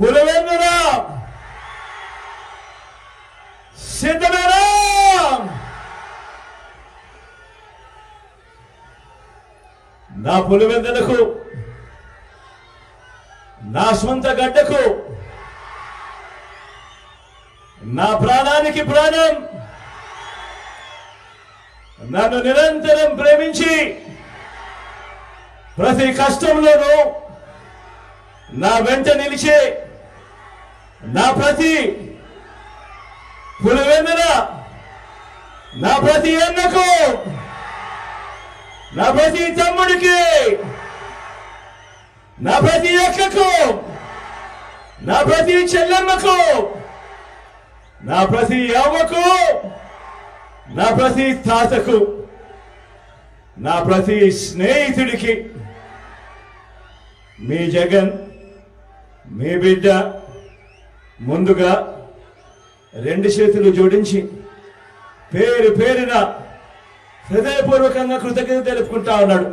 పులివెందుల సిద్ధమేనా? నా పులివెందులకు, నా సొంత గడ్డకు, నా ప్రాణానికి ప్రాణం, నన్ను నిరంతరం ప్రేమించి ప్రతి కష్టంలోనూ నా వెంట నిలిచే నా ప్రతి పులివెందుల, నా ప్రతి అన్నకు, నా ప్రతి తమ్ముడికి, నా ప్రతి అక్కకు, నా ప్రతి చెల్లెమ్మకు, నా ప్రతి అవ్వకు, నా ప్రతి తాతకు, నా ప్రతి స్నేహితుడికి మీ జగన్, మీ బిడ్డ ముందుగా రెండు చేతులు జోడించి పేరు పేరున హృదయపూర్వకంగా కృతజ్ఞత తెలుపుకుంటా ఉన్నాడు.